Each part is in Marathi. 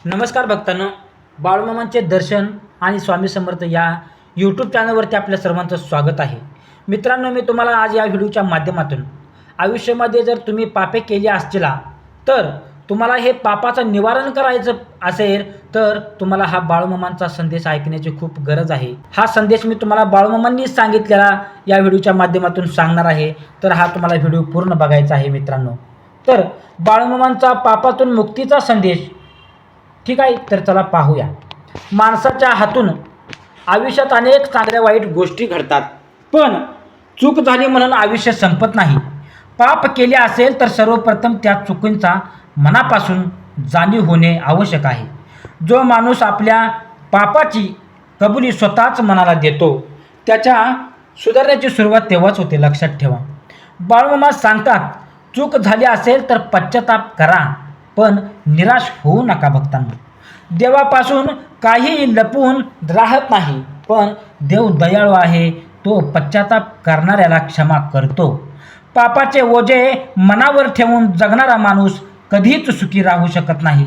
नमस्कार भक्तांनो, बाळूमामांचे दर्शन आणि स्वामी समर्थ या यूट्यूब चॅनलवरती आपल्या सर्वांचं स्वागत आहे. मित्रांनो, मी तुम्हाला आज या व्हिडिओच्या माध्यमातून आयुष्यामध्ये जर तुम्ही पापे केली असतील तर तुम्हाला हे पापाचं निवारण करायचं असेल तर तुम्हाला हा बाळूमामांचा संदेश ऐकण्याची खूप गरज आहे. हा संदेश मी तुम्हाला बाळूमामांनी सांगितलेला या व्हिडिओच्या माध्यमातून सांगणार आहे, तर हा तुम्हाला व्हिडिओ पूर्ण बघायचा आहे मित्रांनो. तर बाळूमामांचा पापातून मुक्तीचा संदेश, ठीक आहे, तर चला पाहूया. माणसाच्या हातून आयुष्यात अनेक चांगल्या वाईट गोष्टी घडतात, पण चूक झाली म्हणून आयुष्य संपत नाही. पाप केले असेल तर सर्वप्रथम त्या चुकींचा मनापासून जाणीव होणे आवश्यक आहे. जो माणूस आपल्या पापाची कबुली स्वतःच मनाला देतो त्याच्या सुधारण्याची सुरुवात तेव्हाच होते, लक्षात ठेवा. बाळूमामा सांगतात, चूक झाली असेल तर पश्चाताप करा, पण निराश होऊ नका. भक्तांनो, देवापासून काही लपवून राहत नाही, पण देव दयाळू आहे. तो पश्चाताप करणाऱ्याला क्षमा करतो. पापाचे ओझे मनावर ठेवून जगणारा माणूस कधीच सुखी राहू शकत नाही.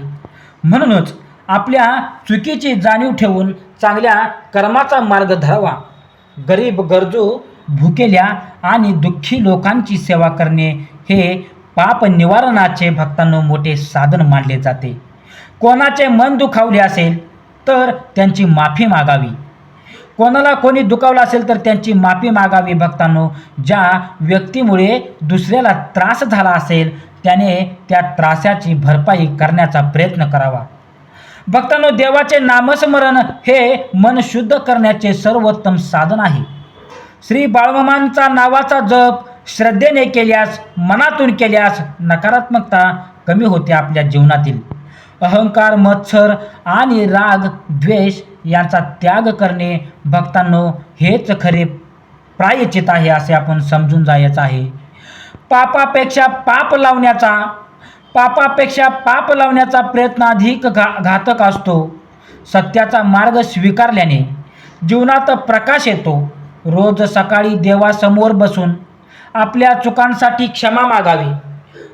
म्हणूनच आपल्या चुकीची जाणीव ठेवून चांगल्या कर्माचा मार्ग धरावा. गरीब, गरजू, भुकेल्या आणि दुःखी लोकांची सेवा करणे हे पाप निवारणाचे भक्तांनो मोठे साधन मानले जाते. कोणाचे मन दुखावले असेल तर त्यांची माफी मागावी. कोणाला कोणी दुखावलं असेल तर त्यांची माफी मागावी. भक्तांनो, ज्या व्यक्तीमुळे दुसऱ्याला त्रास झाला असेल त्याने त्या त्रासाची भरपाई करण्याचा प्रयत्न करावा. भक्तांनो, देवाचे नामस्मरण हे मन शुद्ध करण्याचे सर्वोत्तम साधन आहे. श्री बाळूमामांचा नावाचा जप श्रद्धेने केल्यास, मनातून केल्यास नकारात्मकता कमी होते. आपल्या जीवनातील अहंकार, मत्सर आणि राग, द्वेष यांचा त्याग करणे भक्तांनो हेच खरे प्रायश्चित आहे, असे आपण समजून जायचं आहे. पापापेक्षा पाप लावण्याचा प्रयत्न अधिक घातक असतो. सत्याचा मार्ग स्वीकारल्याने जीवनात प्रकाश येतो. रोज सकाळी देवासमोर बसून आपल्या चुकांसाठी क्षमा मागावी.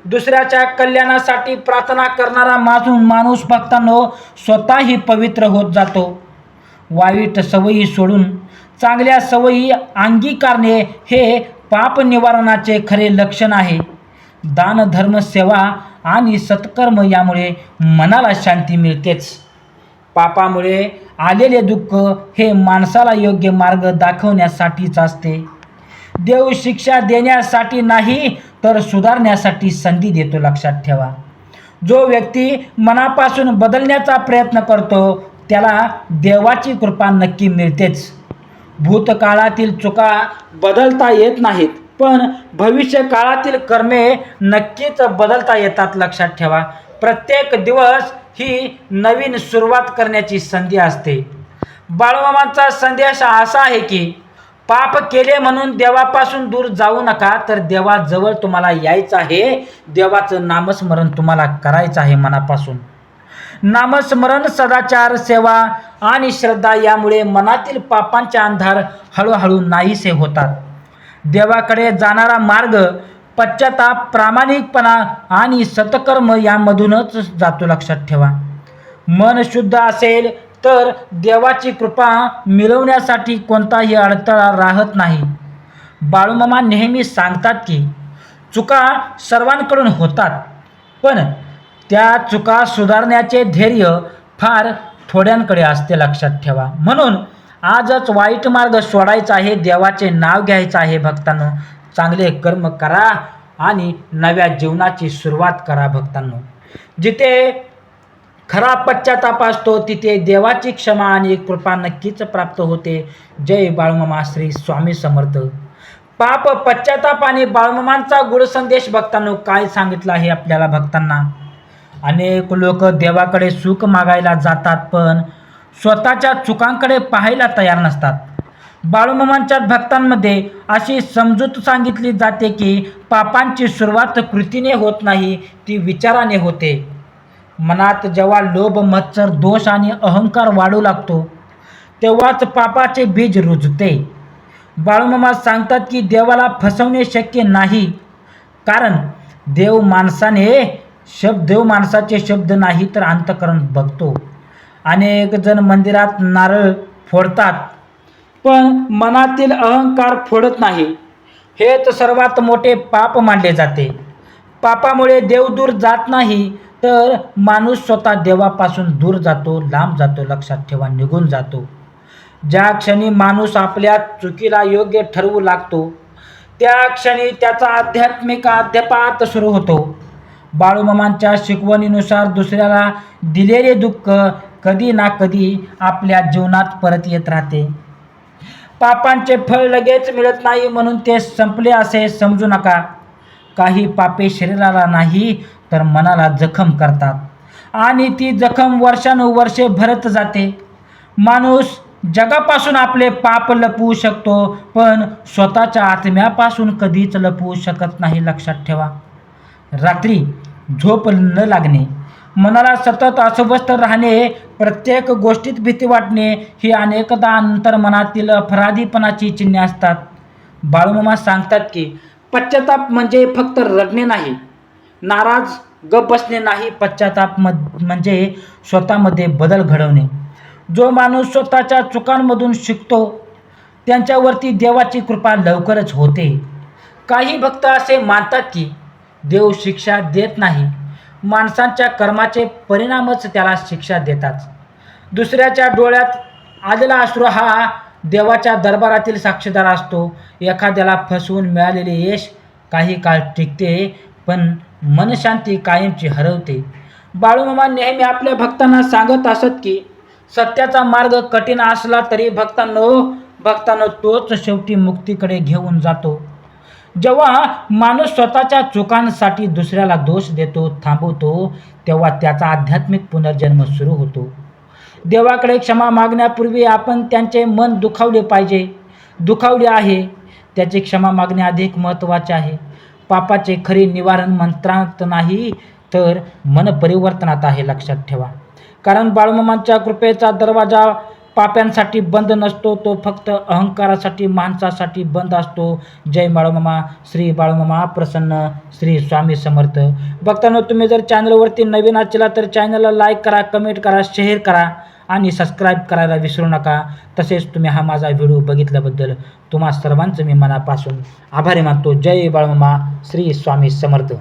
दुसऱ्याच्या कल्याणासाठी प्रार्थना करणारा माणूस भक्तांनो स्वतःही पवित्र होत जातो. वाईट सवयी सोडून चांगल्या सवयी अंगीकारणे हे पाप निवारणाचे खरे लक्षण आहे. दान, धर्म, सेवा आणि सत्कर्म यामुळे मनाला शांती मिळतेच. पापामुळे आलेले दुःख हे माणसाला योग्य मार्ग दाखवण्यासाठीच असते. देव शिक्षा देण्यासाठी नाही तर सुधारण्यासाठी संधी देतो, लक्षात ठेवा. जो व्यक्ती मनापासून बदलण्याचा प्रयत्न करतो त्याला देवाची कृपा नक्की मिळतेच. भूतकाळातील चुका बदलता येत नाहीत, पण भविष्य काळातील कर्मे नक्कीच बदलता येतात, लक्षात ठेवा. प्रत्येक दिवस ही नवीन सुरुवात करण्याची संधी असते. बाळूमामांचा संदेश असा आहे की पाप केले म्हणून देवापासून दूर जाऊ नका, तर देवाजवळ तुम्हाला यायचं आहे. देवाचं नामस्मरण तुम्हाला करायचं आहे मनापासून. नामस्मरण, सदाचार, सेवा आणि श्रद्धा यामुळे मनातील पापांचे अंधार हळूहळू नाहीसे होतात. देवाकडे जाणारा मार्ग पश्चाताप, प्रामाणिकपणा आणि सत्कर्म यामधूनच जातो, लक्षात ठेवा. मन शुद्ध असेल तर देवाची कृपा मिळवण्यासाठी कोणताही अडथळा राहत नाही. बाळूमामा नेहमी सांगतात की चुका सर्वांकडून होतात, पण त्या चुका सुधारण्याचे धैर्य फार थोड्यांकडे असते, लक्षात ठेवा. म्हणून आजच वाईट मार्ग सोडायचा आहे, देवाचे नाव घ्यायचं आहे. भक्तांनो, चांगले कर्म करा आणि नव्या जीवनाची सुरुवात करा. भक्तांनो, जिथे खरा पश्चाताप असतो तिथे देवाची क्षमा आणि कृपा नक्कीच प्राप्त होते. जय बाळूमामा, श्री स्वामी समर्थ. पाप, पश्चाताप आणि बाळूमामांचा गुढ संदेश भक्तांनो काय सांगितलं आहे आपल्याला. भक्तांना, अनेक लोक देवाकडे सुख मागायला जातात, पण स्वतःच्या चुकांकडे पाहायला तयार नसतात. बाळूमामांच्या भक्तांमध्ये अशी समजूत सांगितली जाते की पापांची सुरुवात कृतीने होत नाही, ती विचाराने होते. मनात जेव्हा लोभ, मत्सर, दोष आणि अहंकार वाढू लागतो तेव्हाच पापाचे बीज रुजते. बाळूमामा सांगतात की देवाला फसवणे शक्य नाही, कारण देव माणसाने देव माणसाचे शब्द नाही तर अंतःकरण बघतो. अनेक जण मंदिरात नारळ फोडतात पण मनातील अहंकार फोडत नाही. हेच सर्वात मोठे पाप मानले जाते. पापामुळे देव दूर जात नाही तर माणूस स्वतः देवापासून दूर जातो, लांब जातो. लक्षात ठेवा, निघून जातो. ज्या क्षणी माणूस आपल्या चुकीला योग्य ठरवू लागतो त्या क्षणी त्याचा आध्यात्मिक अध्यापात सुरू होतो. बाळूमामांच्या शिकवणीनुसार दुसऱ्याला दिलेले दुःख कधी ना कधी आपल्या जीवनात परत येत राहते. पापांचे फळ लगेच मिळत नाही म्हणून ते संपले असे समजू नका. काही पापे शरीराला नाही तर मनाला जखम करतात आणि ती जखम वर्षानुवर्षे भरत जाते. माणूस जगापासून आपले पाप लपवू शकतो पण स्वतःच्या आत्म्यापासून कधीच लपवू शकत नाही. लक्षात ठेवा. रात्री झोप न लागणे, मनाला सतत अस्वस्थ राहणे, प्रत्येक गोष्टीत भीती वाटणे ही अनेकदा अंतर्मनातील अपराधीपणाची चिन्हे असतात. बाळूमामा सांगतात की पश्चाताप म्हणजे फक्त रडणे नाही, नाराज गप बसणे नाही. पश्चाताप म्हणजे स्वतःमध्ये बदल घडवणे. जो माणूस स्वतःच्या चुकांमधून शिकतो त्यांच्यावरती देवाची कृपा लवकरच होते. काही भक्त असे मानतात की देव शिक्षा देत नाही, माणसांच्या कर्माचे परिणामच त्याला शिक्षा देतात. दुसऱ्याच्या डोळ्यात आलेला अश्रू हा देवाच्या दरबारातील साक्षीदार असतो. एखाद्याला फसवून मिळालेले यश काही काळ टिकते पण मनशांती कायमची हरवते. बाळूमामा नेहमी आपल्या भक्तांना सांगत असत की सत्याचा मार्ग कठीण असला तरी भक्तांनो तोच शेवटी मुक्तीकडे घेऊन जातो. जेव्हा माणूस स्वतःच्या चुकांसाठी दुसऱ्याला दोष देतो, थांबवतो, तेव्हा त्याचा आध्यात्मिक पुनर्जन्म सुरू होतो. देवाकडे क्षमा मागण्यापूर्वी आपण त्यांचे मन दुखावले आहे त्याची क्षमा मागणे अधिक महत्त्वाचे आहे. पापाचे खरे निवारण मंत्रात नाही तर मन परिवर्तनात आहे. लक्षात ठेवा. कारण बाळूमामांच्या कृपेचा दरवाजा पाप्यांसाठी बंद नसतो, तो फक्त अहंकारासाठी, माणसासाठी बंद असतो. जय बाळूमामा. श्री बाळूमामा प्रसन्न. श्री स्वामी समर्थ. भक्तांनो, तुम्ही जर चॅनलवरती नवीन असाल तर चॅनलला लाईक करा, कमेंट करा, शेअर करा आणि सबस्क्राईब करायला विसरू नका. तसेच तुम्ही हा माझा व्हिडिओ बघितल्याबद्दल तुम्हा सर्वांचं मी मनापासून आभारी मानतो. जय बाळूमामा. श्री स्वामी समर्थ.